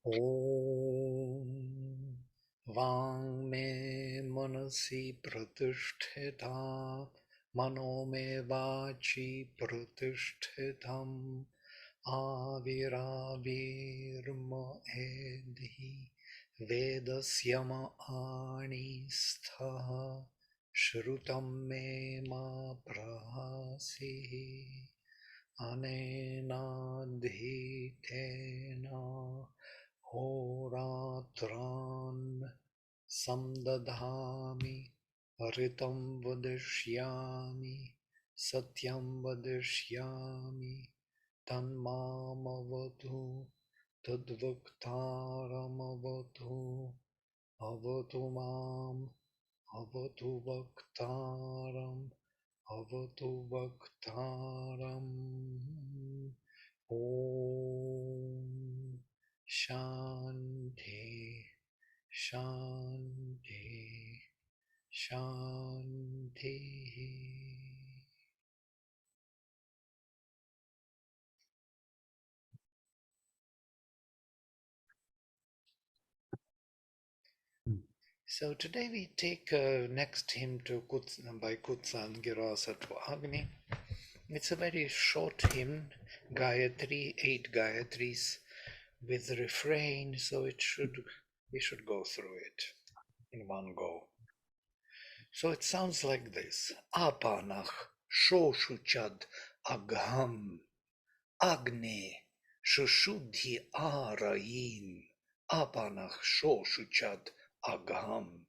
ॐ वाङ्मे मनसि प्रतिष्ठिता मनो मे वाचि प्रतिष्ठितम् आविराविर्म एधि वेदस्य म आणिस्थः श्रुतं मे मा प्रहासिः अनेनाधीतेन होरात्रान् समदधामि ऋतं वदिष्यामि सत्यं वदिष्यामि तन्मामवतु तद्वक्तारमवतु अवतु माम् अवतु वक्तारम् अवतु वक्तारम् ॐ शान्ति शान्ति शान्तिः. So today we take next hymn to by Kutsan Girasatva Agni. It's a very short hymn, Gayatri, 8 Gayatris with refrain, so we should go through it in one go. So it sounds like this. Apanach shoshuchad agham agne shushudhi arayim apanach shoshuchad agham.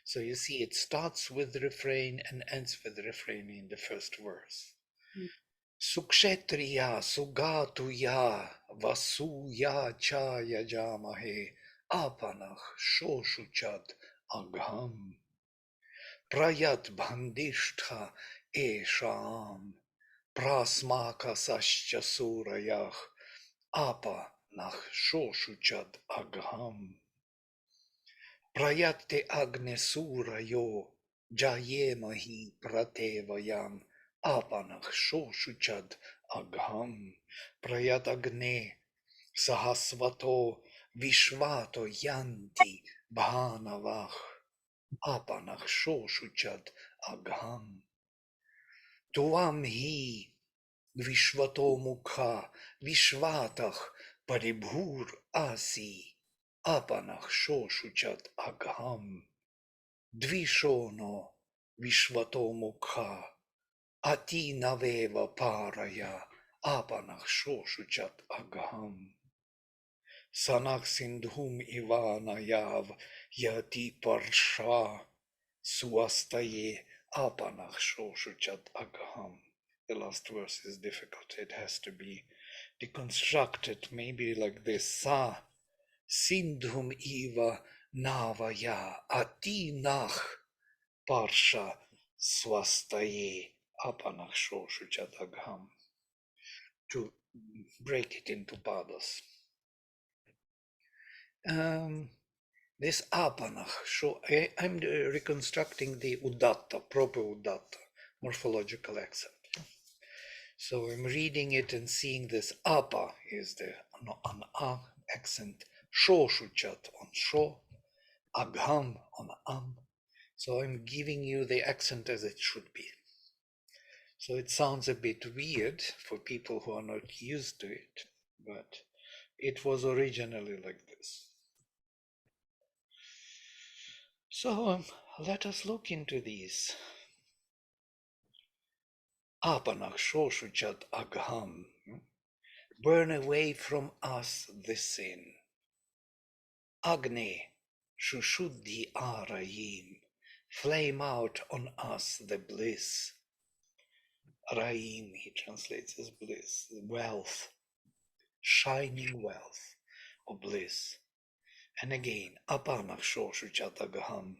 So you see it starts with the refrain and ends with the refrain in the first verse. Sukshetriya sugatuya vasuya cha yajamahe apanach shoshuchad agham prayat bandishtha esham prasmakasascha surayah apa nach shoshuchad agham prayate agne surayo jayemahi pratevayam apanach shoshuchad agham prayat agne sahasvato vishvato yanti bhanavah apanach shoshuchad agham tuam hi vishvato mukha vishvatach paribhur asi apanach shoshuchad agham dvishono vishvato mukha ati naveva paraya apanach shoshuchat agham sanak sindhum ivana yav yati parsha suastaye apanach shoshuchat agham. The last verse is difficult. It has to be deconstructed maybe like this. Sa sindhum iva navaya ati nach parsha swastaye apanach shoshuchat agham. To break it into padas. This apanach, so I'm reconstructing the udatta, proper udatta, morphological accent. So I'm reading it and seeing this apa is the an a accent, shoshuchat on sho, agham on am. So I'm giving you the accent as it should be. So it sounds a bit weird for people who are not used to it, but it was originally like this. So let us look into these. Apanach shoshuchat agham. Burn away from us the sin. Agne shushuddhi arayim. Flame out on us the bliss. Raim, he translates as bliss, wealth, shining wealth of bliss. And again, apanach shoshuchat agham.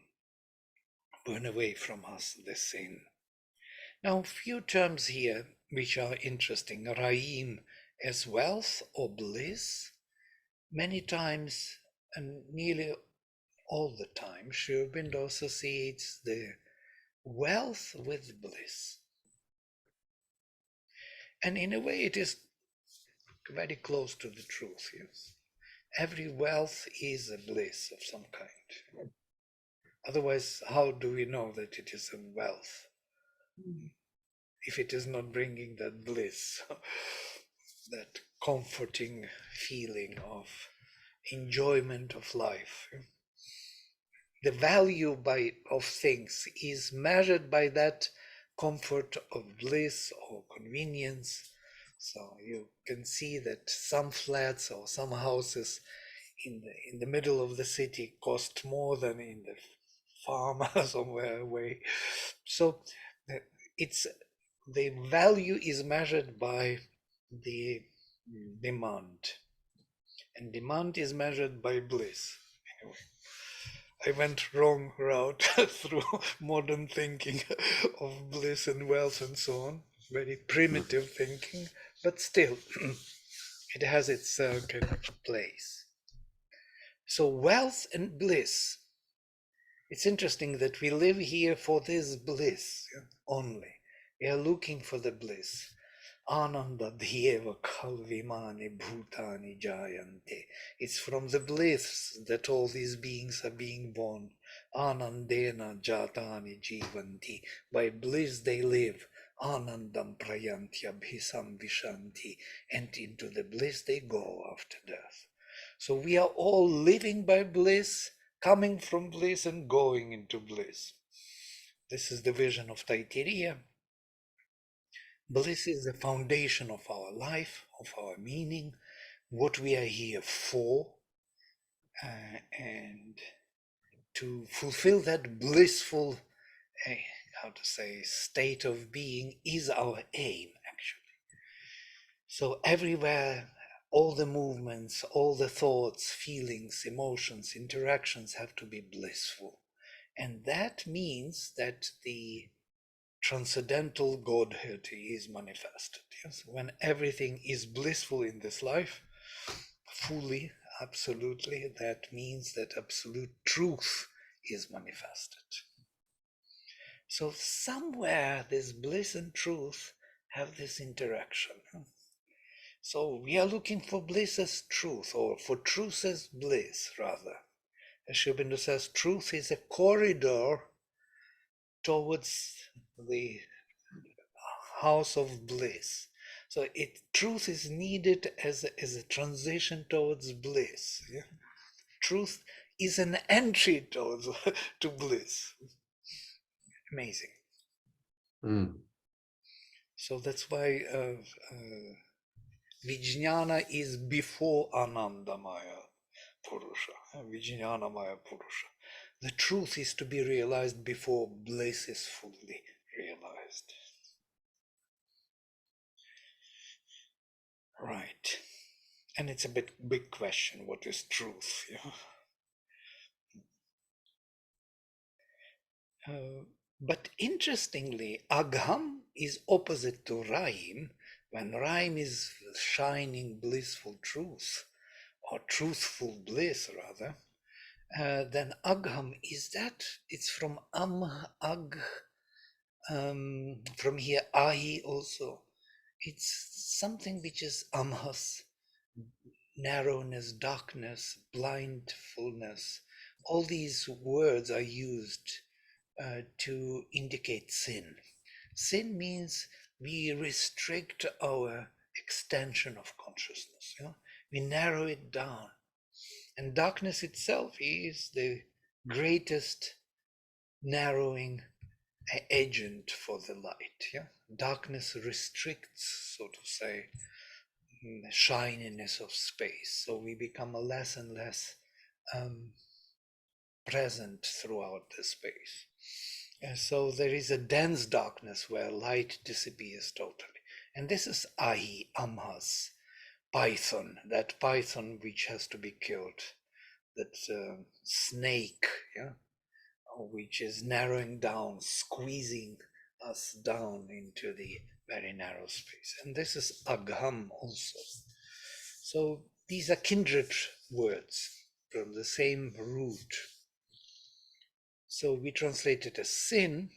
Burn away from us the sin. Now, a few terms here which are interesting. Raim as wealth or bliss. Many times, and nearly all the time, Sri Aurobindo associates the wealth with bliss. And in a way, it is very close to the truth, yes. Every wealth is a bliss of some kind. Otherwise, how do we know that it is a wealth if it is not bringing that bliss, that comforting feeling of enjoyment of life? The value of things is measured by that comfort of bliss or convenience. So you can see that some flats or some houses in the middle of the city cost more than in the farm somewhere away. So it's the value is measured by the demand, and demand is measured by bliss. Anyway, I went wrong route through modern thinking of bliss and wealth and so on. Very primitive thinking, but still, it has its kind of place. So wealth and bliss. It's interesting that we live here for this bliss only. We are looking for the bliss. Ananda Dhyeva Kalvimani Bhutani Jayante. It's from the bliss that all these beings are being born. Anandena Jatani Jivanti. By bliss they live. Anandam Prayantya Bhisam Vishanti. And into the bliss they go after death. So we are all living by bliss, coming from bliss and going into bliss. This is the vision of Taittiriya. Bliss is the foundation of our life, of our meaning, what we are here for, and to fulfill that blissful, how to say, state of being is our aim, actually. So everywhere, all the movements, all the thoughts, feelings, emotions, interactions have to be blissful. And that means that the transcendental Godhead is manifested. Yes? When everything is blissful in this life, fully, absolutely, that means that absolute truth is manifested. So somewhere this bliss and truth have this interaction. So we are looking for bliss as truth, or for truth as bliss, rather. As Sri Aurobindo says, truth is a corridor towards the house of bliss. So truth is needed as a transition towards bliss. Yeah? Truth is an entry towards to bliss. Amazing. So that's why Vijnana is before Anandamaya Purusha. Vijnanamaya Purusha. The truth is to be realized before bliss is fully realized. Right. And it's a big question, what is truth? But interestingly, Agham is opposite to Raim. When Raim is shining blissful truth, or truthful bliss rather, then Agham is that, it's from Ag, from here Ahi also. It's something which is Amhas, narrowness, darkness, blindfulness. All these words are used to indicate sin. Sin means we restrict our extension of consciousness. We narrow it down. And darkness itself is the greatest narrowing agent for the light. Darkness restricts, so to say, the shininess of space. So we become a less and less present throughout the space. And so there is a dense darkness where light disappears totally. And this is Ahi, Amhas, python, that python which has to be killed, that snake, which is narrowing down, squeezing us down into the very narrow space. And this is Agham also. So these are kindred words from the same root. So we translate it as sin,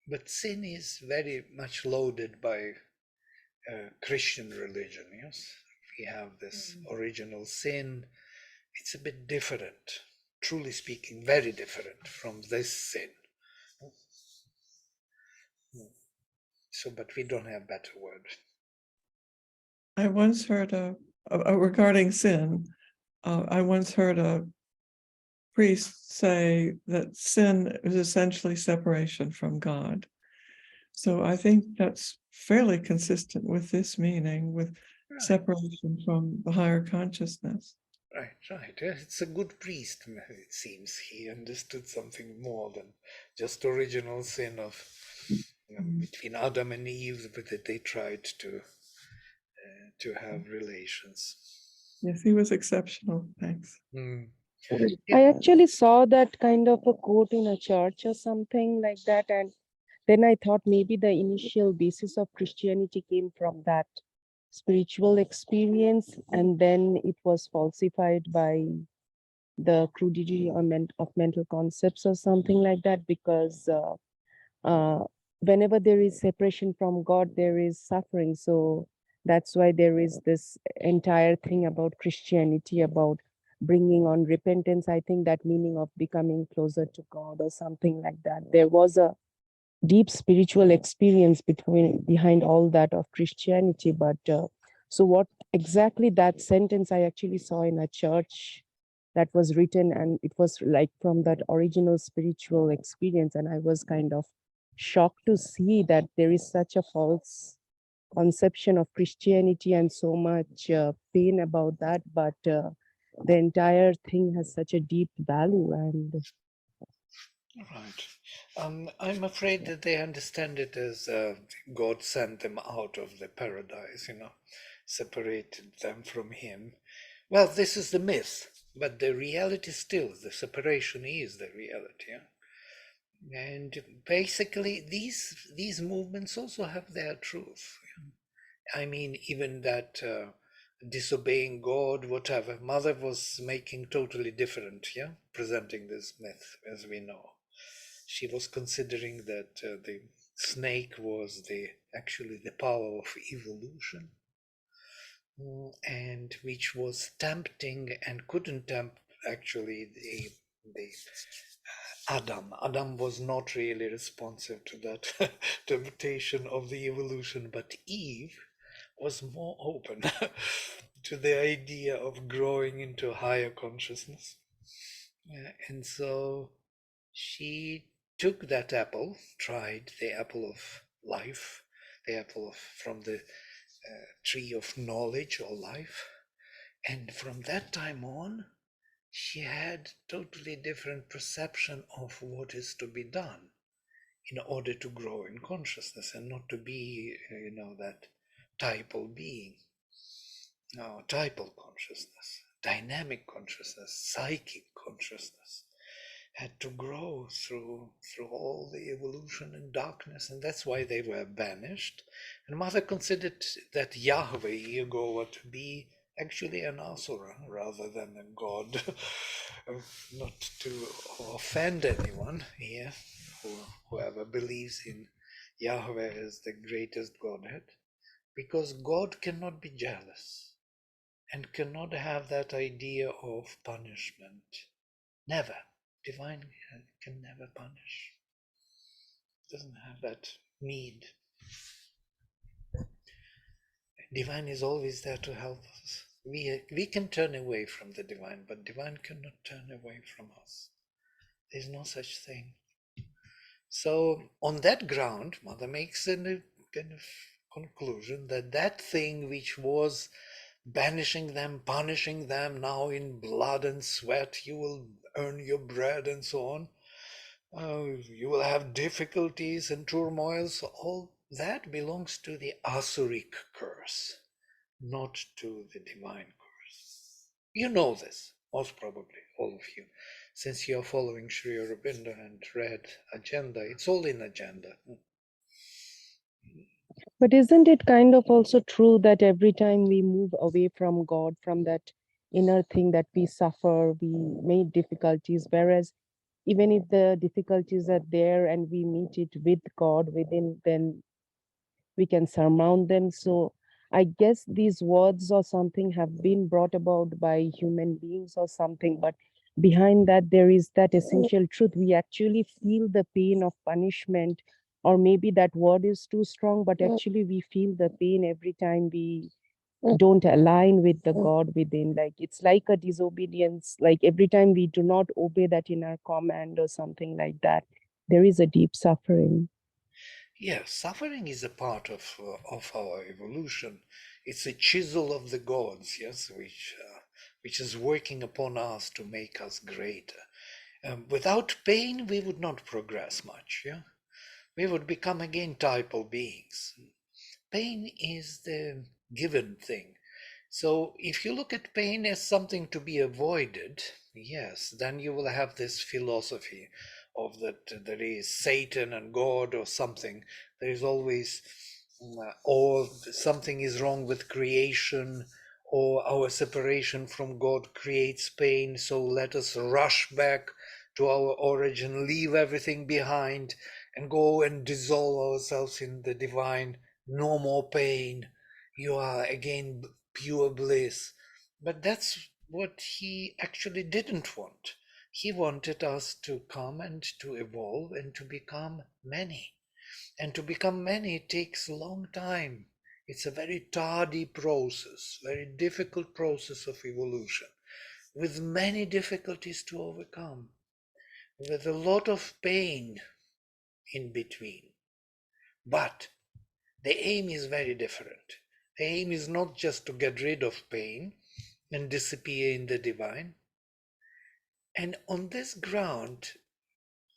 but sin is very much loaded by Christian religion, yes? we have this original sin. It's a bit different, truly speaking, very different from this sin. So, but we don't have better word. I once heard regarding sin, I once heard a priest say that sin is essentially separation from God. So I think that's fairly consistent with this meaning, with separation from the higher consciousness. Right. It's a good priest, it seems. He understood something more than just original sin of between Adam and Eve, but that they tried to have relations. Yes, he was exceptional. Thanks. I actually saw that kind of a quote in a church or something like that. And then I thought maybe the initial basis of Christianity came from that spiritual experience. And then it was falsified by the crudity of mental concepts or something like that, because whenever there is separation from God, there is suffering. So that's why there is this entire thing about Christianity, about bringing on repentance. I think that meaning of becoming closer to God or something like that. There was a deep spiritual experience behind all that of Christianity. But so what exactly that sentence I actually saw in a church that was written, and it was like from that original spiritual experience, and I was kind of shocked to see that there is such a false conception of Christianity and so much pain about that, but the entire thing has such a deep value. And Right. I'm afraid that they understand it as God sent them out of the paradise, separated them from Him. Well, this is the myth, but the reality still, the separation is the reality. Yeah? And basically, these movements also have their truth. I mean, even that disobeying God, whatever, Mother was making totally different, presenting this myth, as we know. She was considering that the snake was actually the power of evolution, and which was tempting and couldn't tempt actually the Adam. Adam was not really responsive to that temptation of the evolution, but Eve was more open to the idea of growing into higher consciousness. And so she took that apple, tried the apple of life, the apple from the tree of knowledge or life. And from that time on, she had totally different perception of what is to be done in order to grow in consciousness and not to be, that typal being. No, typal consciousness, dynamic consciousness, psychic consciousness had to grow through all the evolution and darkness, and that's why they were banished. And Mother considered that Yahweh, ego, to be actually an asura rather than a god. Not to offend anyone here, whoever believes in Yahweh as the greatest Godhead, because God cannot be jealous and cannot have that idea of punishment. Never. Divine can never punish. Doesn't have that need. Divine is always there to help us. We can turn away from the divine, but divine cannot turn away from us. There's no such thing. So on that ground, Mother makes a kind of conclusion that that thing which was banishing them, punishing them, now in blood and sweat you will earn your bread and so on. You will have difficulties and turmoils. All that belongs to the Asuric curse, not to the divine curse. You know this, most probably, all of you, since you are following Sri Aurobindo and read Agenda. It's all in Agenda. but isn't it kind of also true that every time we move away from God, from that inner thing, that we suffer, we meet difficulties, whereas even if the difficulties are there and we meet it with God within, then we can surmount them. So I guess these words or something have been brought about by human beings or something, but behind that there is that essential truth. We actually feel the pain of punishment, or maybe that word is too strong, but actually we feel the pain every time we don't align with the God within. Like it's like a disobedience, like every time we do not obey that inner command or something like that, there is a deep suffering. Yes, suffering is a part of our evolution. It's a chisel of the gods, yes, which is working upon us to make us greater. Without pain, we would not progress much. Yeah, we would become again typal beings. Pain is the given thing. So if you look at pain as something to be avoided, yes, then you will have this philosophy of that there is Satan and God or something. There is always, or something is wrong with creation, or our separation from God creates pain. So let us rush back to our origin, leave everything behind, and go and dissolve ourselves in the divine. No more pain. You are again pure bliss. But that's what he actually didn't want. He wanted us to come and to evolve and to become many. And to become many takes a long time. It's a very tardy process, very difficult process of evolution, with many difficulties to overcome, with a lot of pain in between. But the aim is very different. The aim is not just to get rid of pain and disappear in the divine. And on this ground,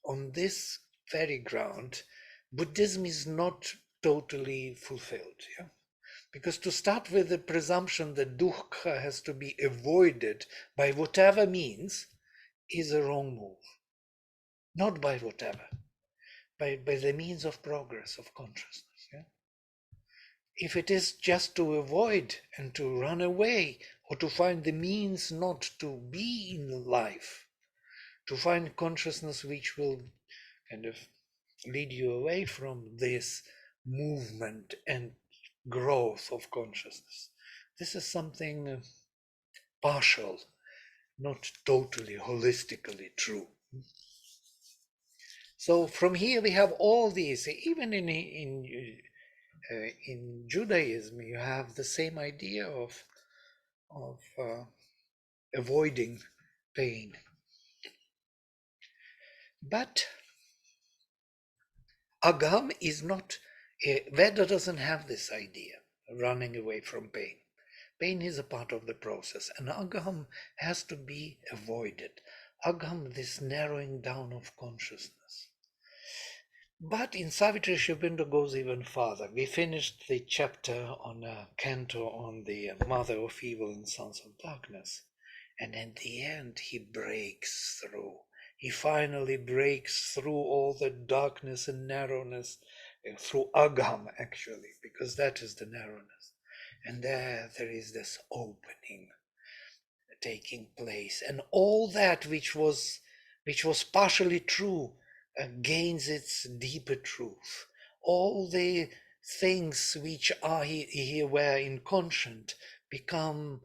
on this very ground, Buddhism is not totally fulfilled. Yeah? Because to start with the presumption that dukkha has to be avoided by whatever means is a wrong move. Not by whatever, by the means of progress of consciousness. Yeah? If it is just to avoid and to run away, or to find the means not to be in life, to find consciousness which will kind of lead you away from this movement and growth of consciousness. This is something partial, not totally holistically true. So from here we have all these, even in Judaism, you have the same idea of avoiding pain. But Agam is not, Veda doesn't have this idea, running away from pain. Pain is a part of the process, and Agam has to be avoided. Agam, this narrowing down of consciousness. But in Savitri Shribindo goes even further. We finished the chapter on a canto on the mother of evil and sons of darkness. And at the end, he breaks through. He finally breaks through all the darkness and narrowness, through Agam, actually, because that is the narrowness. And there is this opening taking place, and all that which was partially true gains its deeper truth. All the things which are here were inconscient become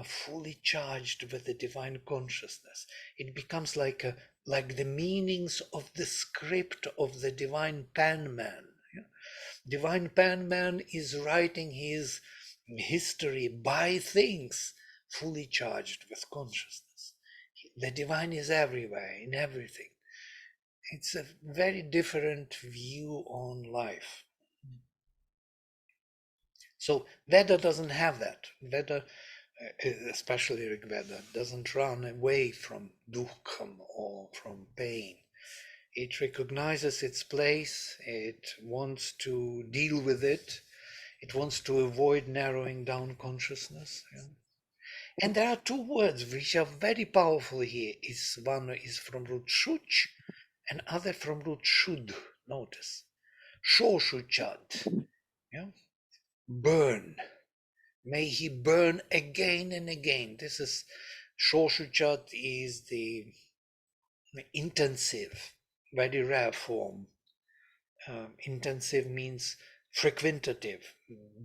fully charged with the divine consciousness. It becomes like the meanings of the script of the divine penman. Yeah? Divine penman is writing his history by things fully charged with consciousness. The divine is everywhere, in everything. It's a very different view on life. So Veda doesn't have that. Veda, especially Rig Veda, doesn't run away from dukkham or from pain. It recognizes its place. It wants to deal with it. It wants to avoid narrowing down consciousness. Yeah? And there are two words which are very powerful here. One is from root shuch, and other from root shud. Notice. Shoshuchad. Yeah? Burn. May he burn again and again. This is Shoshuchad is the intensive, very rare form. Intensive means frequentative,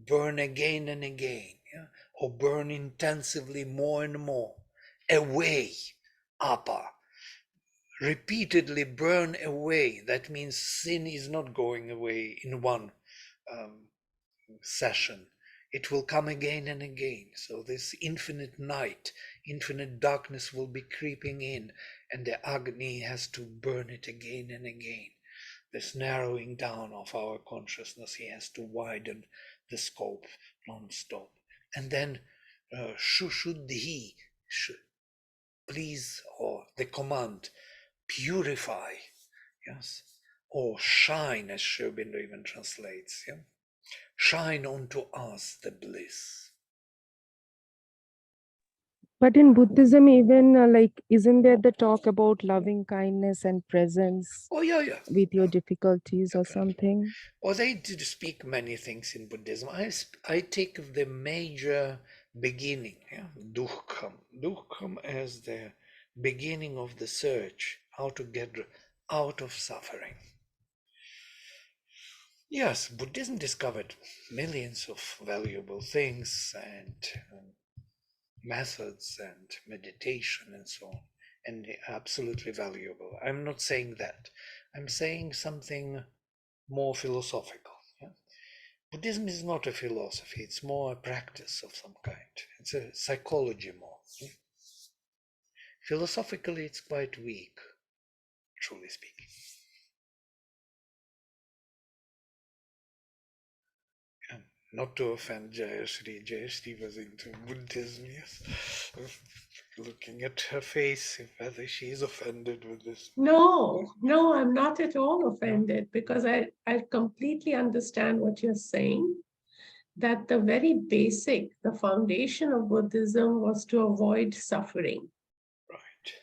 burn again and again, yeah? Or burn intensively more and more, away, apa, repeatedly burn away. That means sin is not going away in one session. It will come again and again. So this infinite night, infinite darkness will be creeping in, and the Agni has to burn it again and again. This narrowing down of our consciousness, he has to widen the scope non-stop. And then Shushuddhi, please, or the command, purify, yes, or shine, as Sri Aurobindo even translates, yeah? Shine onto us the bliss. But in Buddhism, even like, isn't there the talk about loving kindness and presence Oh, yeah. with your difficulties or something? Or they did speak many things in Buddhism. I take the major beginning, yeah? Dukkham as the beginning of the search, how to get out of suffering. Yes, Buddhism discovered millions of valuable things and methods and meditation and so on, and absolutely valuable. I'm not saying that. I'm saying something more philosophical. Yeah? Buddhism is not a philosophy, it's more a practice of some kind. It's a psychology more. Yeah? Philosophically, it's quite weak, truly speaking. And not to offend Jayashri. Jayashri was into Buddhism, yes. Looking at her face, whether she is offended with this. No, I'm not at all offended because I completely understand what you're saying. That the very basic, the foundation of Buddhism was to avoid suffering. Right.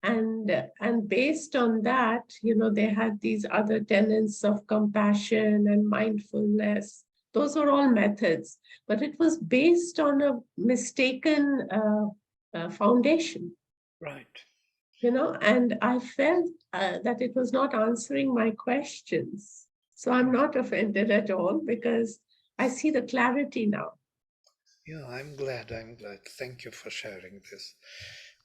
And based on that, they had these other tenets of compassion and mindfulness. Those are all methods, but it was based on a mistaken foundation. Right. And I felt that it was not answering my questions. So I'm not offended at all because I see the clarity now. Yeah, I'm glad. Thank you for sharing this.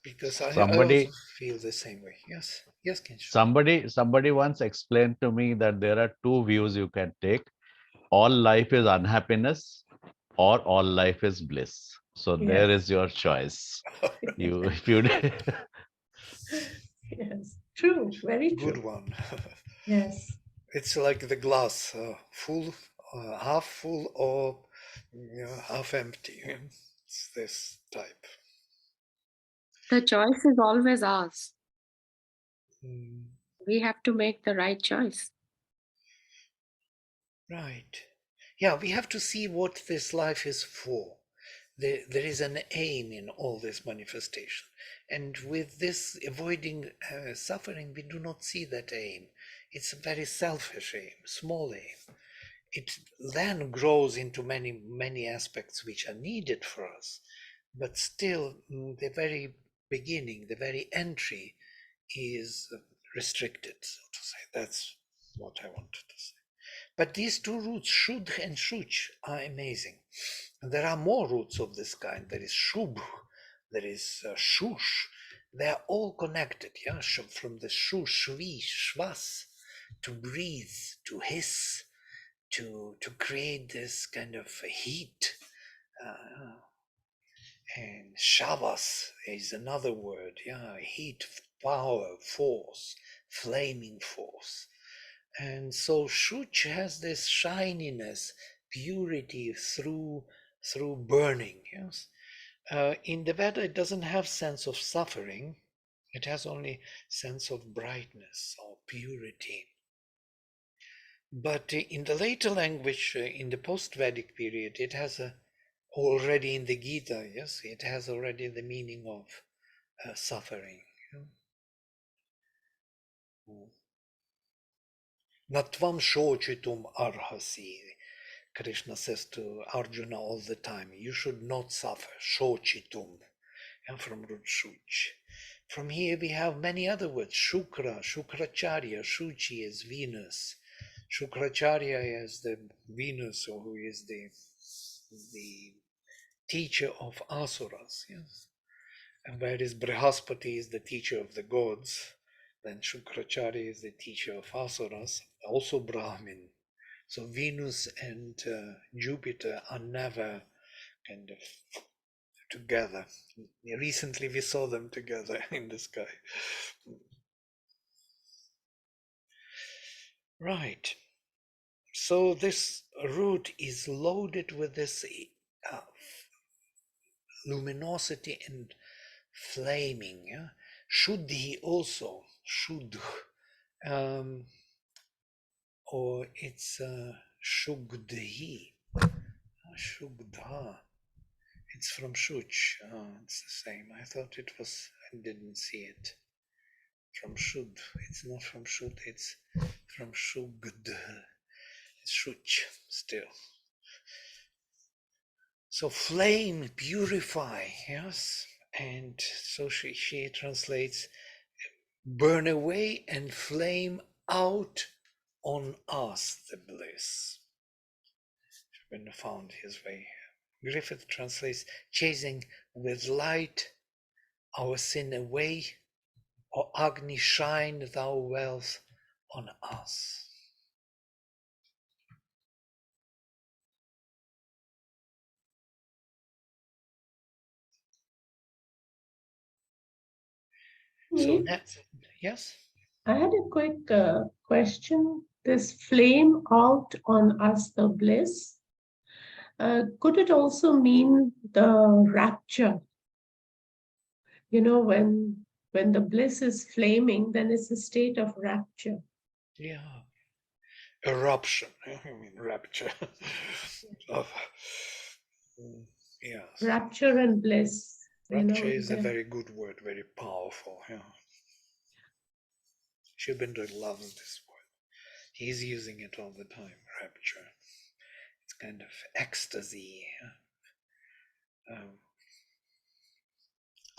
Because I also Somebody feel the same way. Yes. Yes, Kinshu. somebody once explained to me that there are two views you can take. All life is unhappiness or all life is bliss. So there Yes. is your choice. You if you Yes. True. Very Good true. one. Yes. It's like the glass, full, half full, or half empty. It's this type. The choice is always ours. Mm, We have to make the right choice. right. Yeah, we have to see what this life is for. There is an aim in all this manifestation. And with this avoiding suffering, we do not see that aim. It's a very selfish aim, small aim. It then grows into many aspects which are needed for us. But still, the very beginning, the very entry is restricted, so to say. That's what I wanted to say. But these two roots, Shudh and Shuch, are amazing. And there are more roots of this kind. There is Shubh, there is Shush. They are all connected, yeah? From the Shu, Shvi, Shvas, to breathe, to hiss, to create this kind of heat. And Shavas is another word, yeah, heat, power, force, flaming force. And so Shuch has this shininess, purity through burning. Yes, in the Veda it doesn't have sense of suffering; it has only sense of brightness or purity. But in the later language, in the post-Vedic period, it has already in the Gita. Yes, it has already the meaning of suffering. Natvam shochitum arhasi. Krishna says to Arjuna all the time, you should not suffer. Shochitum. And from root shuch. From here we have many other words. Shukra, Shukracharya, Shuchi is Venus. Shukracharya is the Venus, or who is the teacher of Asuras, yes. And whereas Brihaspati is the teacher of the gods, then Shukracharya is the teacher of Asuras, also Brahmin. So Venus and Jupiter are never kind of together. Recently we saw them together in the sky. Right. So this root is loaded with this uh, luminosity and flaming. Yeah? Shuddhi also, Shuddh, or it's Shugdhi, Shugdha. It's from Shuch. It's the same. I thought it was, I didn't see it. From Shud. It's not from Shud, it's from Shugd. It's Shuch still. So flame, purify, yes. And so she translates burn away and flame out on us the bliss. When found his way. Griffith translates chasing with light our sin away, or Agni shine thou wealth on us. So Me, that, yes? I had a quick question. This flame out on us the bliss, could it also mean the rapture? You know, when the bliss is flaming, then it's a state of rapture. Yeah. Eruption, I mean rapture. of, yes. Rapture and bliss. Rapture is a very good word, very powerful. Yeah. Shubhendra loves this word. He's using it all the time, rapture. It's kind of ecstasy.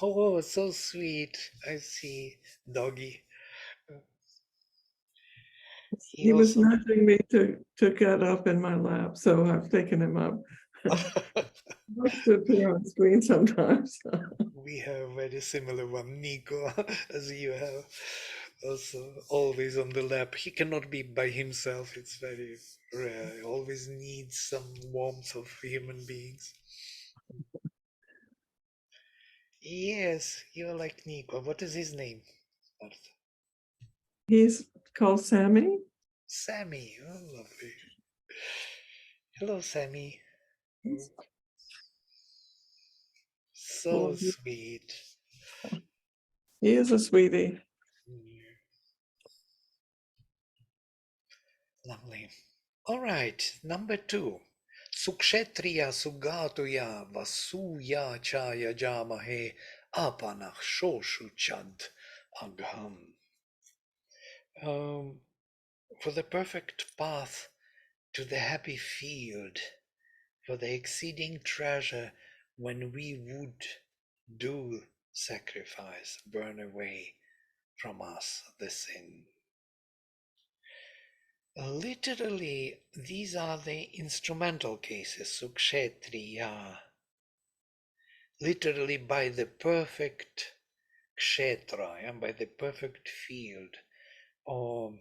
Oh, so sweet. I see Doggy. He was also nudging me to get up in my lap, so I've taken him up. Wants to appear on screen sometimes. we have very similar one, Nico, as you have. Also, always on the lap. He cannot be by himself. It's very rare. He always needs some warmth of human beings. Yes, you're like Nico. What is his name? He's called Sammy. Sammy. Oh, lovely. Hello, Sammy. So Oh, sweet. he is a sweetie. Lovely. All right, number 2. Sukshetriya sugatuya vasuya chaya jamahe apanach shoshuchad agham. For the perfect path to the happy field, for the exceeding treasure, when we would do sacrifice, burn away from us the sin. Literally, these are the instrumental cases, sukshetriya. Literally by the perfect kshetra, and by the perfect field, or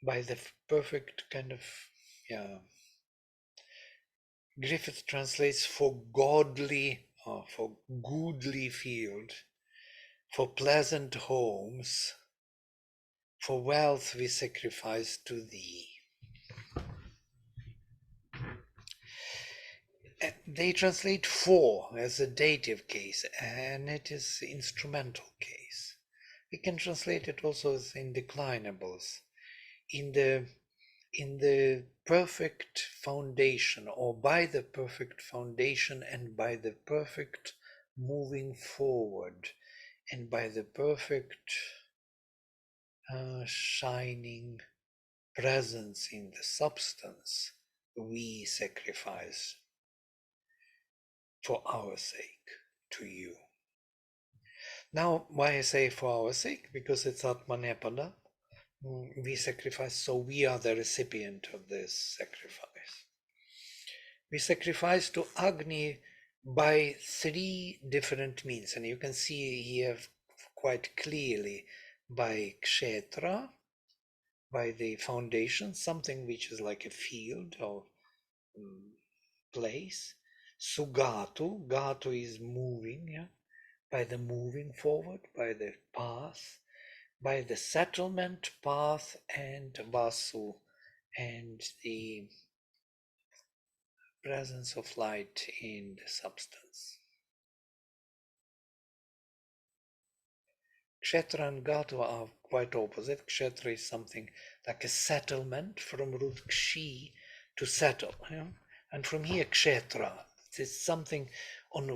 by the perfect kind of, yeah. Griffith translates for godly, or for goodly field, for pleasant homes, for wealth we sacrifice to thee. They translate for as a dative case, and it is instrumental case. We can translate it also as indeclinables. In the perfect foundation, or by the perfect foundation, and by the perfect moving forward, and by the perfect shining presence in the substance, we sacrifice for our sake to you. Now, why I say for our sake? Because it's Atmanepada, We sacrifice, so we are the recipient of this sacrifice. We sacrifice to Agni by 3 different means, and you can see here quite clearly by kshetra, by the foundation, something which is like a field or place. Sugatu, Gatu is moving, yeah, by the moving forward, by the path, by the settlement path, and Vasu, and the presence of light in the substance. Kshetra and Gatu are quite opposite. Kshetra is something like a settlement, from root kshi, to settle. Yeah? And from here, Kshetra, it is something on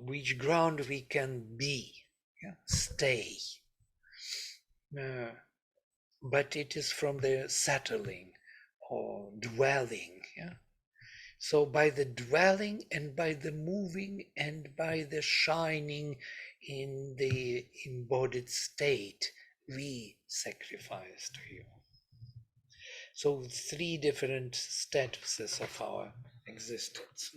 which ground we can be, yeah? Stay. But it is from the settling or dwelling. Yeah? So by the dwelling and by the moving and by the shining in the embodied state, we sacrifice to you. So 3 different statuses of our existence.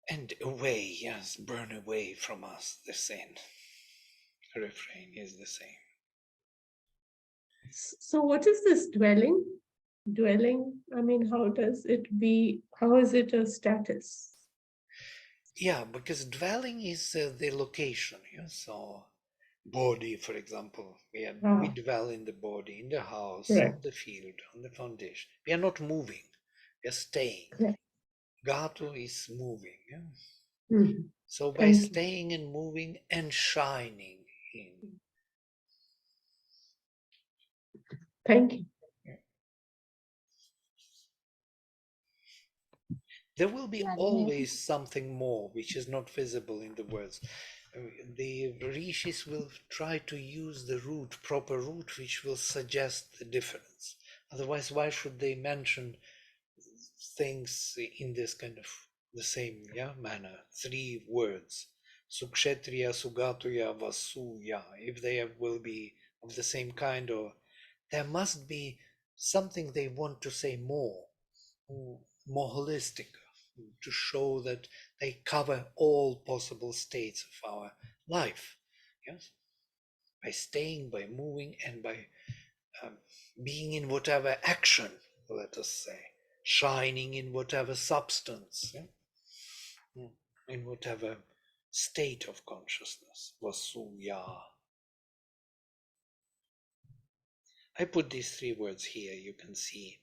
And away, yes, burn away from us the sin. The refrain is the same. So what is this dwelling? Dwelling, I mean, how is it a status? Yeah, because dwelling is the location. Yeah? So body, for example, we dwell in the body, in the house, Correct. on the field, on the foundation. We are not moving, we are staying. Correct. Gatu is moving. Yeah? Mhm. So by Thank you. staying and moving and shining in. Thank you. There will be Vladimir? always something more which is not visible in the words. The rishis will try to use the root, proper root, which will suggest the difference. Otherwise, why should they mention things in this kind of the same manner? 3 words. Sukshetriya, Sugatuya, Vasuya. If they will be of the same kind, or there must be something they want to say more holistic, to show that they cover all possible states of our life. Yes, by staying, by moving, and by being in whatever action, let us say, shining in whatever substance, in whatever state of consciousness. Vasuya. I put these 3 words here. You can see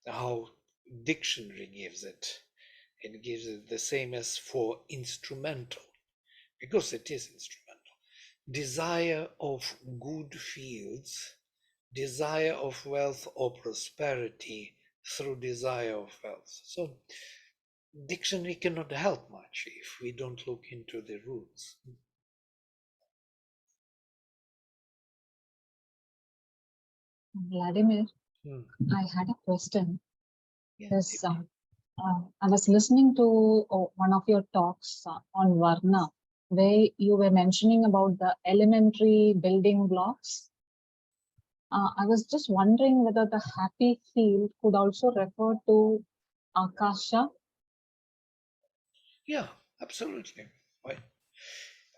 how dictionary gives it. It gives it the same as for instrumental, because it is instrumental. Desire of good fields, desire of wealth or prosperity through desire of wealth. So dictionary cannot help much if we don't look into the roots. Vladimir, Hmm. I had a question. Yeah, This, I was listening to one of your talks on Varna, where you were mentioning about the elementary building blocks. I was just wondering whether the happy field could also refer to Akasha. yeah, absolutely. Right.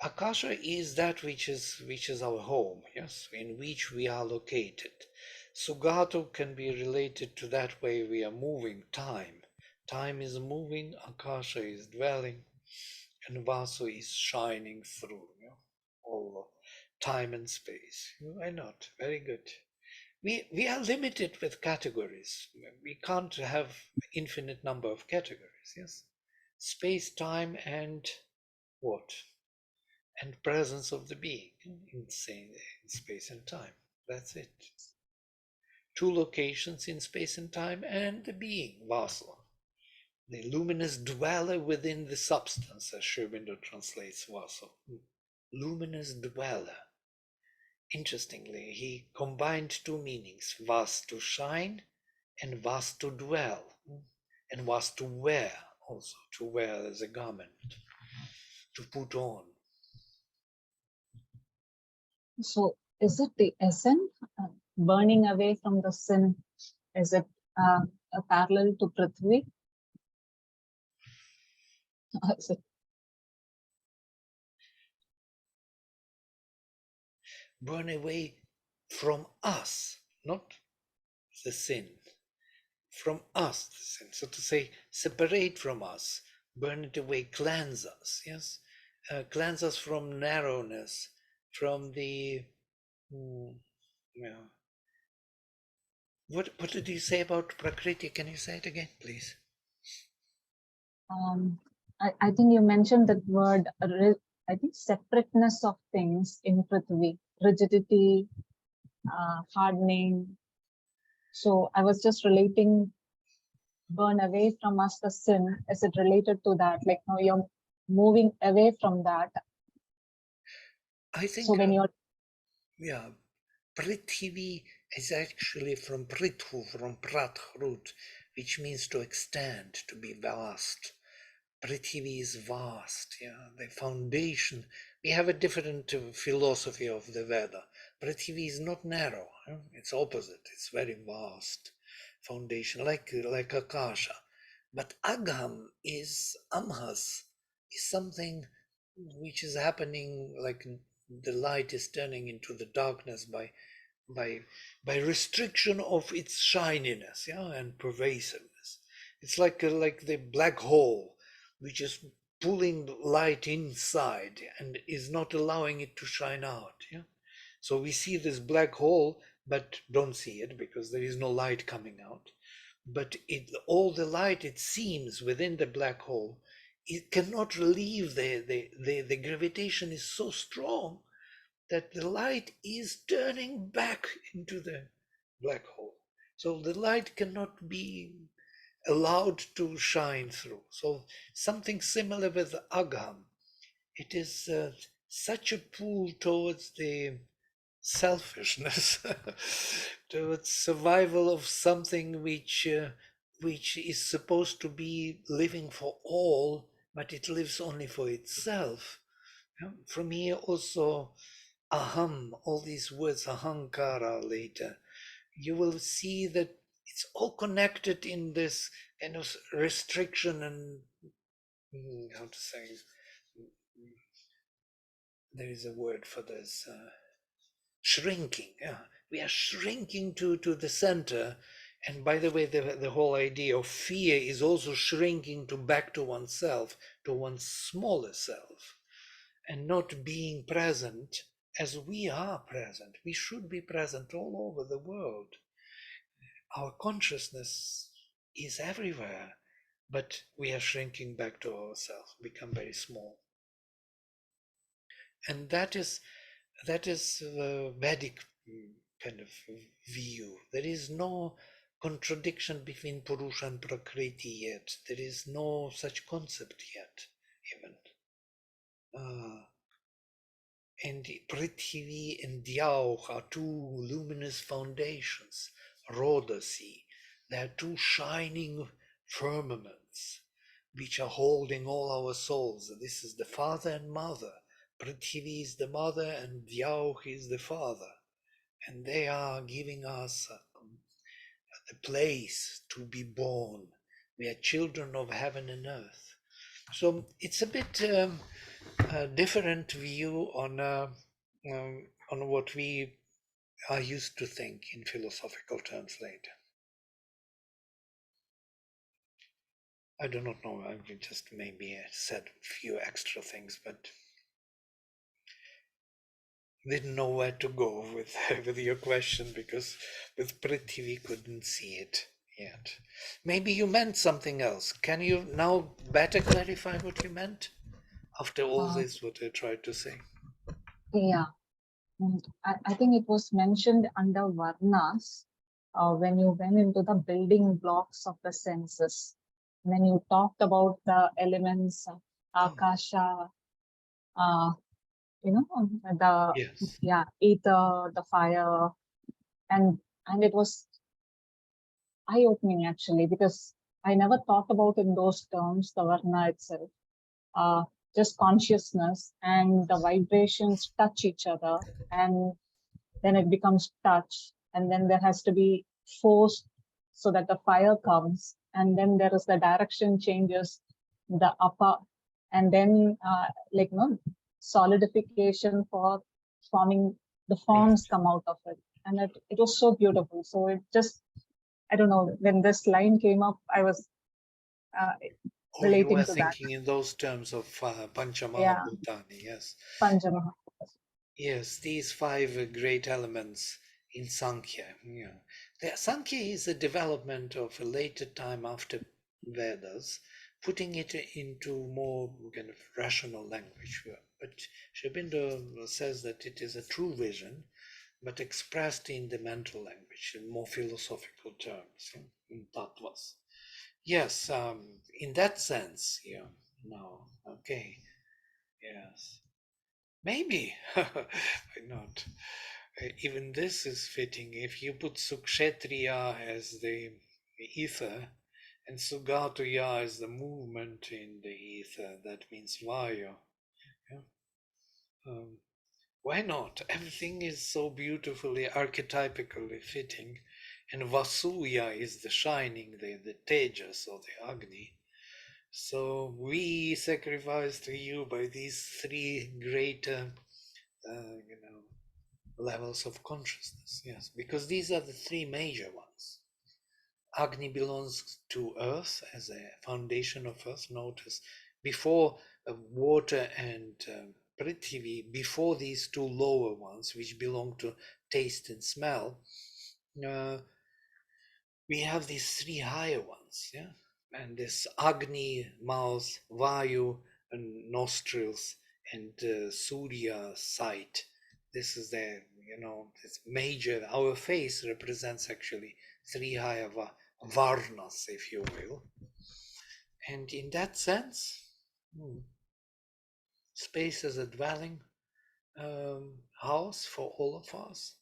Akasha is that which is our home, yes, in which we are located. Sugatu can be related to that way we are moving, time. Time is moving, Akasha is dwelling, and Vasu is shining through, all time and space. Why not? Very good. We are limited with categories. We can't have infinite number of categories, yes? Space, time, and what? And presence of the being in space and time. That's it. 2 locations in space and time, and the being, Vasu, the luminous dweller within the substance, as Sri Aurobindo translates Vasu. Luminous dweller. Interestingly, he combined 2 meanings: vas, to shine, and vas, to dwell, and vas, to wear also to wear as a garment, to put on. So is it the essence, burning away from the sin? Is it a parallel to Prithvi? Or is it Burn away from us, not the sin. From us, the sin. So to say, separate from us, burn it away, cleanse us, yes? Cleanse us from narrowness, from the, yeah. What did you say about Prakriti? Can you say it again, please? I think you mentioned that word, I think separateness of things in Prithvi, rigidity, hardening. So I was just relating burn away from us the sin. Is it related to that? Like now you're moving away from that. I think, So when you're, yeah, Prithivi is actually from Prithu, from Prat root, which means to extend, to be vast. Prithivi is vast, yeah, the foundation. We have a different philosophy of the Veda. Prithivi is not narrow, it's opposite, it's very vast foundation, like Akasha. But Agam is Amhas, is something which is happening, like the light is turning into the darkness by restriction of its shininess, yeah, and pervasiveness. It's like the black hole, which is pulling light inside and is not allowing it to shine out. Yeah. So we see this black hole, but don't see it because there is no light coming out. But all the light, it seems, within the black hole, it cannot relieve the gravitation is so strong that the light is turning back into the black hole. So the light cannot be allowed to shine through. So something similar with the Agam. It is such a pull towards the selfishness, towards survival of something which is supposed to be living for all, but it lives only for itself. From here also, aham, all these words, ahankara later, you will see that it's all connected in this kind of restriction and how to say, there is a word for this, shrinking. Yeah, we are shrinking to the center. And by the way, the whole idea of fear is also shrinking to back to oneself, to one's smaller self, and not being present as we are present. We should be present all over the world. Our consciousness is everywhere, but we are shrinking back to ourselves, become very small. And that is the Vedic kind of view. There is no contradiction between Purusha and Prakriti yet. There is no such concept yet, even. And Prithvi and Dyauh are two luminous foundations, Rodasi. They are two shining firmaments which are holding all our souls. This is the father and mother. Prithvi is the mother and Dyauh is the father. And they are giving us the place to be born. We are children of heaven and earth. So it's a bit a different view on what we are used to think in philosophical terms later. I do not know, I just maybe said a few extra things, but didn't know where to go with, with your question, because with Prithvi we couldn't see it yet. Maybe you meant something else. Can you now better clarify what you meant after all this, what I tried to say? yeah, I think it was mentioned under Varnas when you went into the building blocks of the senses. When you talked about the elements, Akasha, the Yes. ether, the fire, and it was eye-opening actually, because I never thought about in those terms, the Varna itself. Just consciousness and the vibrations touch each other, and then it becomes touch, and then there has to be force so that the fire comes, and then there is the direction changes, the upper, and then like no solidification for forming the forms come out of it, and it was so beautiful. So it just, I don't know, when this line came up, I was uh, Or you relating were to that. thinking in those terms of Yeah, Panchamahabhutani, yes. Panchamaha. Yes, these five great elements in Sankhya. Yeah. The Sankhya is a development of a later time after Vedas, putting it into more kind of rational language. But Sri Aurobindo says that it is a true vision, but expressed in the mental language, in more philosophical terms, in tattvas. Yes, in that sense, yeah. No, okay, yes. Maybe. Why not? Even this is fitting. If you put Sukshetriya as the ether and Sugatuya as the movement in the ether, that means Vayu. Yeah? Why not? Everything is so beautifully archetypically fitting. And Vasuya is the shining, the Tejas or the Agni. So we sacrifice to you by these three great levels of consciousness. Yes, because these are the three major ones. Agni belongs to earth as a foundation of earth. Notice before water and Prithvi, before these two lower ones, which belong to taste and smell, we have these three higher ones. Yeah, and this Agni, mouth, Vayu, and nostrils, and Surya, sight. This is the, this major, our face represents actually three higher varnas, if you will. And in that sense, space is a dwelling house for all of us.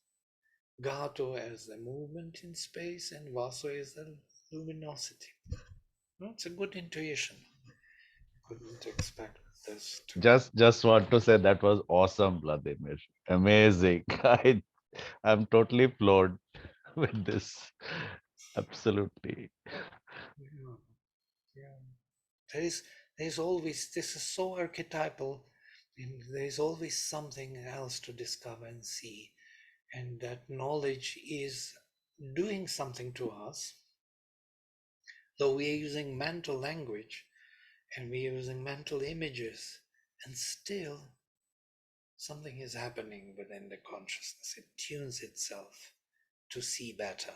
Gato as the movement in space, and Vaso as the luminosity. It's a good intuition. Couldn't expect this to come. Just want to say that was awesome, Vladimir. Amazing. I'm totally floored with this. Absolutely. Yeah. Yeah. There's always, this is so archetypal, and there's always something else to discover and see. And that knowledge is doing something to us, though we are using mental language and we are using mental images, and still something is happening within the consciousness. It tunes itself to see better,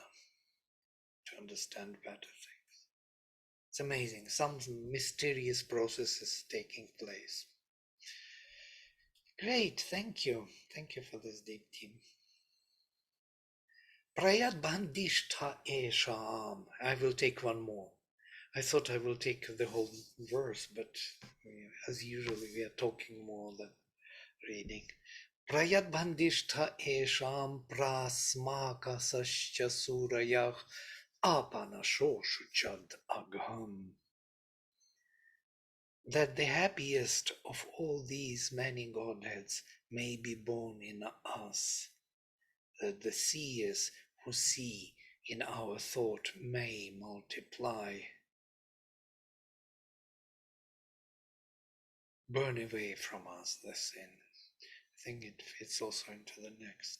to understand better things. It's amazing. Some mysterious process is taking place. Great, thank you. Thank you for this deep theme. Prayat bandishta esham. I will take one more. I thought I will take the whole verse, but as usually we are talking more than reading. Prayat bandishta esham prasmaka sascha surayah apanashoshuchad agham. That the happiest of all these many Godheads may be born in us, that the seers who see in our thought may multiply. Burn away from us the sin. I think it fits also into the next.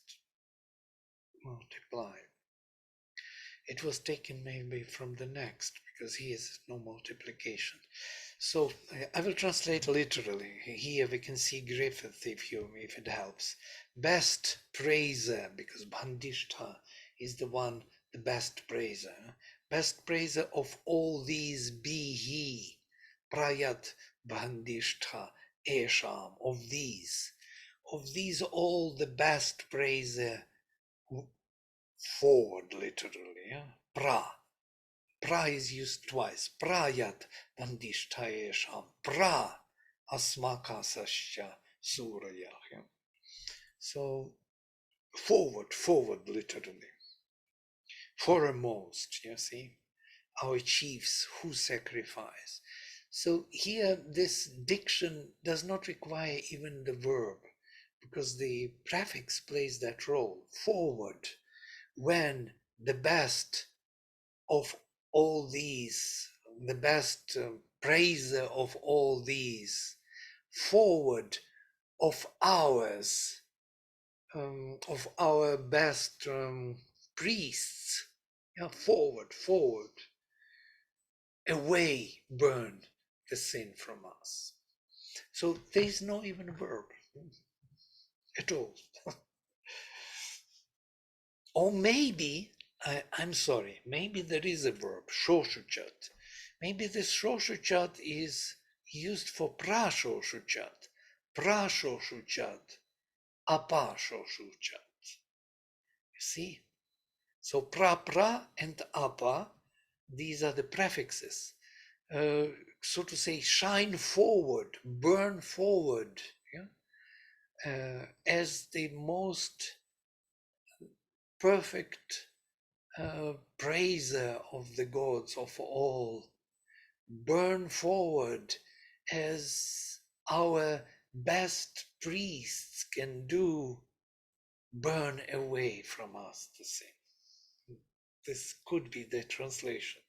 Multiply. It was taken maybe from the next, because here is no multiplication. So I will translate literally. Here we can see Griffith, if it helps. Best praiser, because Bandishta is the one, the best praiser. Best praiser of all these be he. Prayat Bandishta Esham, of these all the best praiser, forward literally. Yeah? Pra is used twice. Prayat bandishtaesham. Pra asmakasasya suraya. So forward literally. Foremost, you see. our chiefs who sacrifice. So here, this diction does not require even the verb, because the prefix plays that role. Forward, when the best of all these, the best praiser of all these, forward of ours, of our best priests, yeah, forward, forward, away, burn the sin from us. So there is no even verb at all. Or maybe, I'm sorry, maybe there is a verb, shoshuchat. Maybe this shoshuchat is used for pra-shoshuchat, pra-shoshuchat, apa-shoshuchat. You see? So pra and apa, these are the prefixes. So to say, shine forward, burn forward, yeah? As the most perfect praiser of the gods of all, burn forward as our best priests can do, burn away from us the sin. This could be the translation.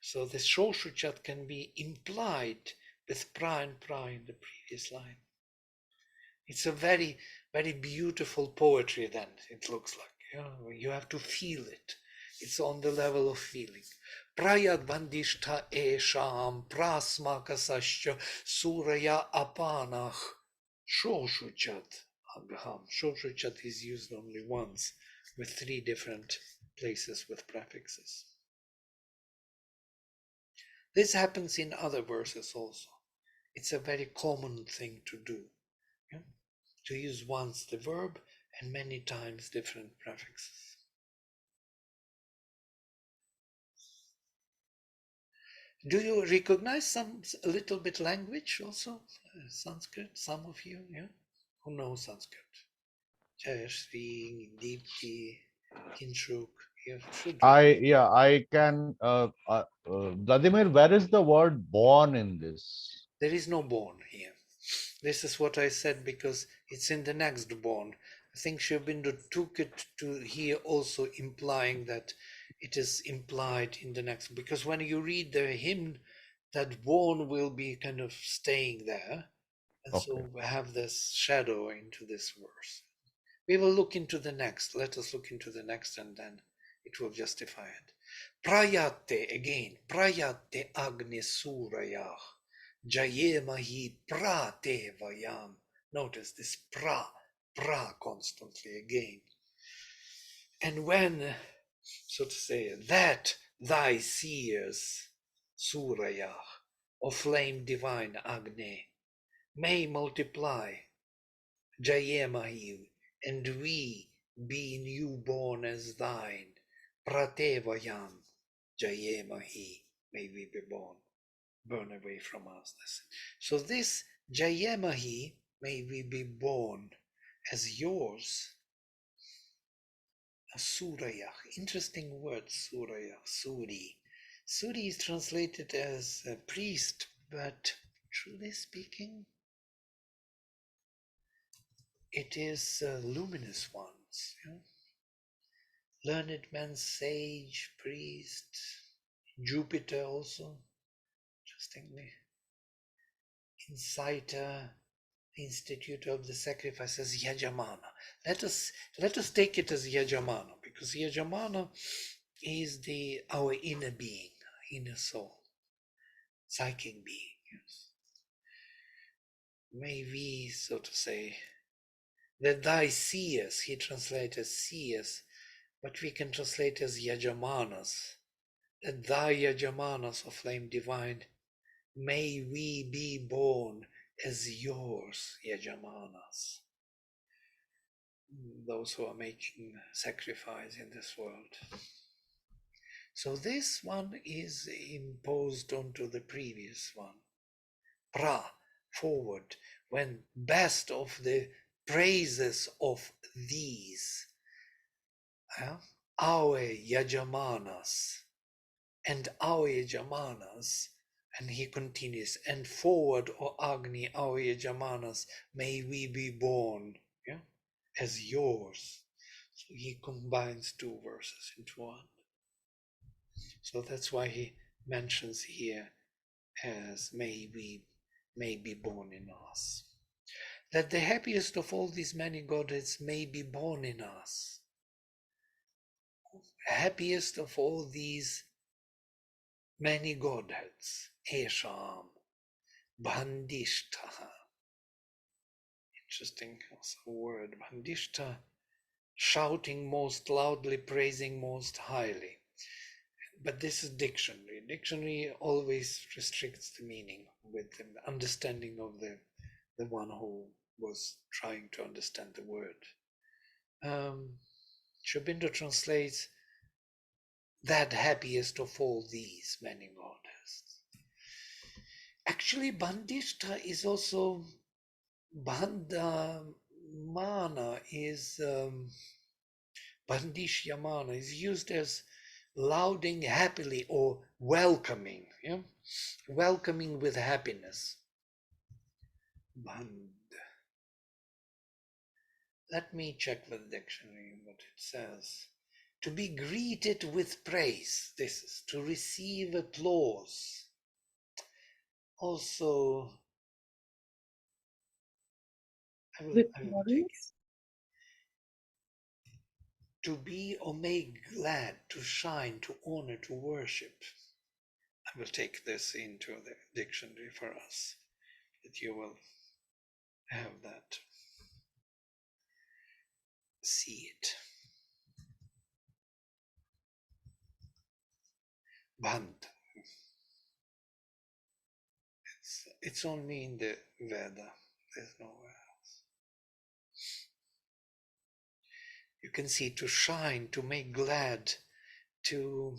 So the shoshuchat can be implied with pra and pra in the previous line. It's a very, very beautiful poetry then, it looks like. You have to feel it. It's on the level of feeling. Prayad bandishta esham prasmakasascha suraya apanach shoshuchat abraham. Shoshuchat is used only once with 3 different places with prefixes. This happens in other verses also. It's a very common thing to do. Yeah? To use once the verb and many times different prefixes. Do you recognize a little bit language also? Sanskrit, some of you, yeah? Who knows Sanskrit? Jayashri, Deepti, Kinshuk, you should. I can. Vladimir, where is the word born in this? There is no born here. This is what I said because it's in the next born. I think Sri Aurobindo took it to here also implying that it is implied in the next, because when you read the hymn, that born will be kind of staying there. And Okay. so we have this shadow into this verse. We will look into the next. Let us look into the next and then it will justify it. Prayate, again, prayate agne surayah. Jayemahi prate vayam. Notice this pra constantly again. And when, so to say, that thy seers, Suraya, or flame divine Agne, may multiply, Jayemahi, and we, being newborn as thine, prate vayam, Jayemahi, may we be born. Burn away from us. So this Jayemahi, may we be born as yours. Suraya, interesting word, Suraya, Suri. Suri is translated as a priest, but truly speaking, it is luminous ones. Learned man, sage, priest, Jupiter also, interestingly. Inciter, institutor of the sacrifices, Yajamana. Let us take it as Yajamana, because Yajamana is our inner being, inner soul, psychic being. Yes. May we, so to say, that thy seers, he translates as seers, but we can translate as Yajamanas, that thy Yajamanas of flame divine, may we be born as yours, Yajamanas, those who are making sacrifice in this world. So this one is imposed onto the previous one. Pra, forward, when best of the praises of these, our Yajamanas, and our Yajamanas, and he continues, and forward, O Agni, our Yajamanas, may we be born, yeah, as yours. So he combines two verses into one. So that's why he mentions here as may be born in us. That the happiest of all these many godheads may be born in us. Happiest of all these many godheads, Esham, Bandishta. Interesting also word, Bandishta, shouting most loudly, praising most highly. But this is dictionary. Dictionary always restricts the meaning with the understanding of the one who was trying to understand the word. Sri Aurobindo translates that happiest of all these many godheads. Actually, Bandishta is also Bandhamana is Bandishyamana is used as lauding happily or welcoming, yeah? Welcoming with happiness. Band. Let me check the dictionary what it says. To be greeted with praise. This is to receive applause. Also, I will take it. Victorious? To be or make glad, to shine, to honor, to worship. I will take this into the dictionary for us, that you will have that. See it. Band. It's only in the Veda. There's nowhere else. You can see to shine, to make glad, to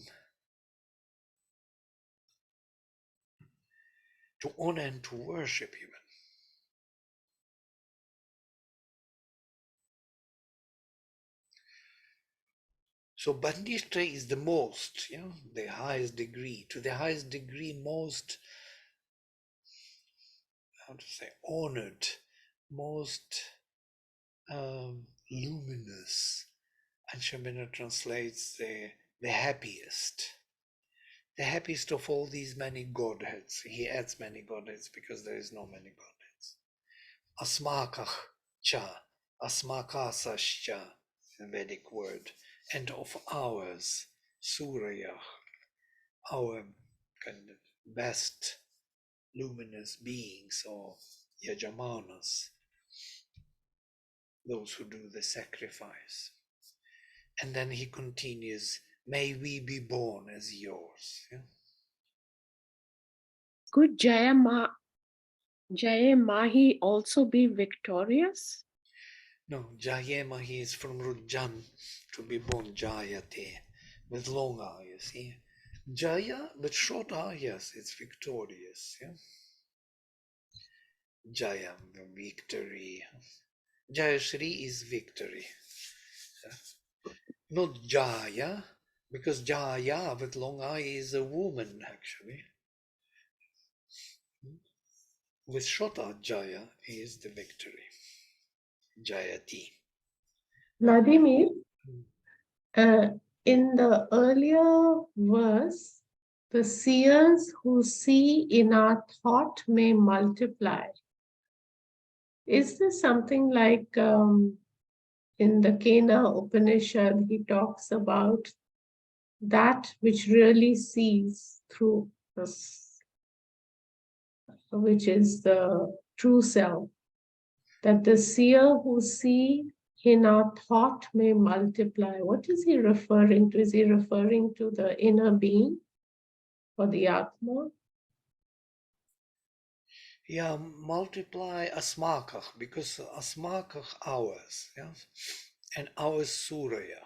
honor and to worship even. So Bandishta is the most, the highest degree, to the highest degree, most, how to say, honored, most luminous. And Sri Aurobindo translates the happiest. The happiest of all these many godheads. He adds many godheads because there is no many godheads. Asmakach cha, asmakasascha, a Vedic word, and of ours, Surya, our kind of best luminous beings or Yajamanas, those who do the sacrifice. And then he continues, may we be born as yours. Yeah? Could Jayamahi also be victorious? No, Jayemahi is from Rujan, to be born Jayate, with long R, you see. Jaya, with short R, yes, it's victorious. Yeah? Jaya, victory. Jayashri is victory. Not Jaya, because Jaya with long I is a woman actually. With short R, Jaya is the victory. Jayati. Vladimir, in the earlier verse, the seers who see in our thought may multiply. Is this something like in the Kena Upanishad, he talks about that which really sees through us, which is the true self, that the seer who see in our thought may multiply. What is he referring to? Is he referring to the inner being or the Atma? Yeah, multiply asmakach, because asmakach ours, yeah, and ours surya.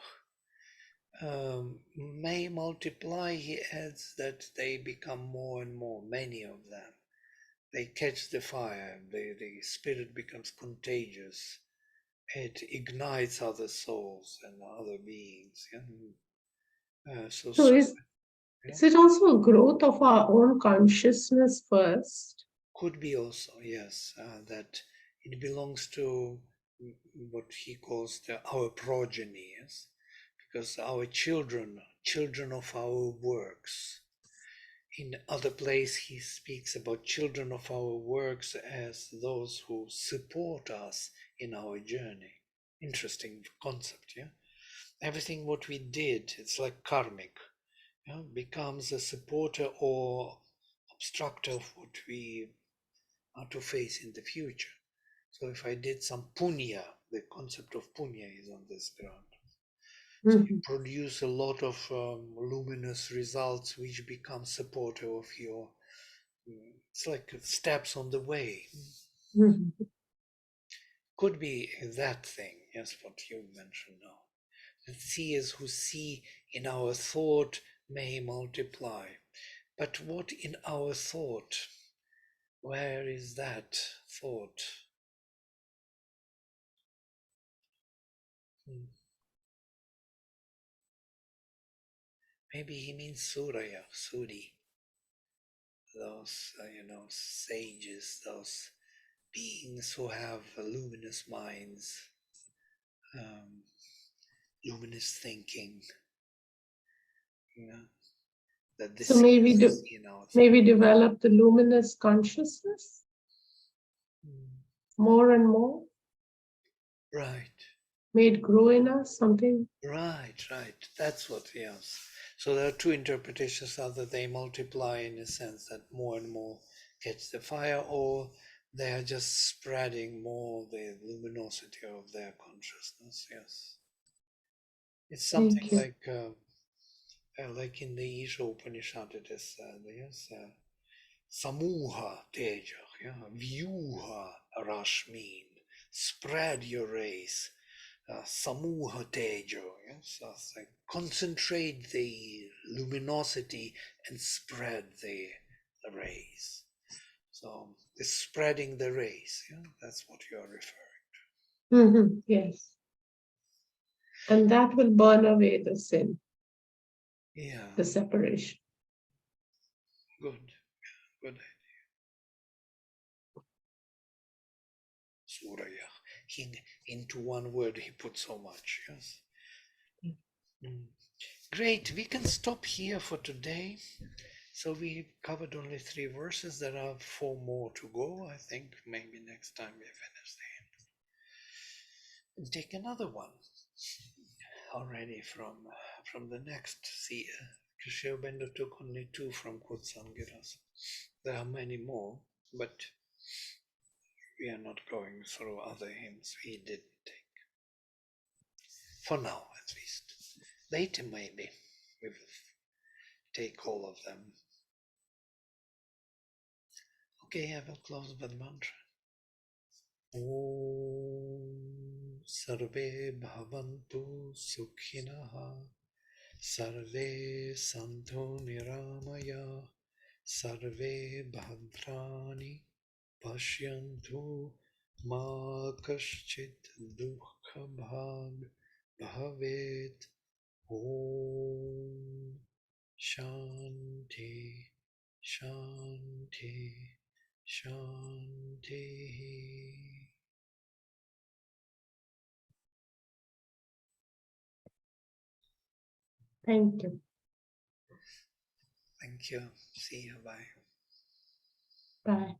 May multiply, he adds that they become more and more, many of them. They catch the fire, the spirit becomes contagious. It ignites other souls and other beings. Yeah? So Is it also a growth of our own consciousness first? Could be also, yes, that it belongs to what he calls our progeny, yes? Because our children of our works. In other place, he speaks about children of our works as those who support us in our journey. Interesting concept, yeah? Everything what we did, it's like karmic, yeah? Becomes a supporter or obstructor of what we are to face in the future. So if I did some punya, the concept of punya is on this ground. So you produce a lot of luminous results which become supportive of your, it's like steps on the way. Could be that thing, yes, what you mentioned now. The seers who see in our thought may multiply. But what in our thought? Where is that thought? Maybe he means Surya, Suri. Those, sages, those beings who have luminous minds, luminous thinking, that this So maybe develop the luminous consciousness more and more. Right. May it grow in us something. Right. That's what, yes. So there are two interpretations: either they multiply in a sense that more and more catch the fire, or they are just spreading more the luminosity of their consciousness. Yes. It's something like in the Isha Upanishad it is yes, Samuha Teja, yeah, Vyuha Rashmin, spread your rays, Samuha Teja, yes, like concentrate the luminosity and spread the rays. So it's spreading the rays, yeah, that's what you are referring to. Yes. And that will burn away the sin. Yeah. The separation. Good idea. Surya. Into one word he put so much, yes. Great, we can stop here for today. So we covered only 3 verses. There are 4 more to go. I think maybe next time we finish them. Take another one already from the next seer. Krishna Bender took only 2 from Kutsangiras. There are many more, but we are not going through other hymns we didn't take. For now, at least. Later, maybe we will take all of them. Okay, I will close with mantra. Om Sarve Bhavantu Sukhinah Sarve Santu Niramaya Sarve Bhadrani Pashyantu Ma Kaschit Dukha Bhag Bhavet. Om Shanti Shanti Shanti. Thank you. Thank you. See you. Bye. Bye.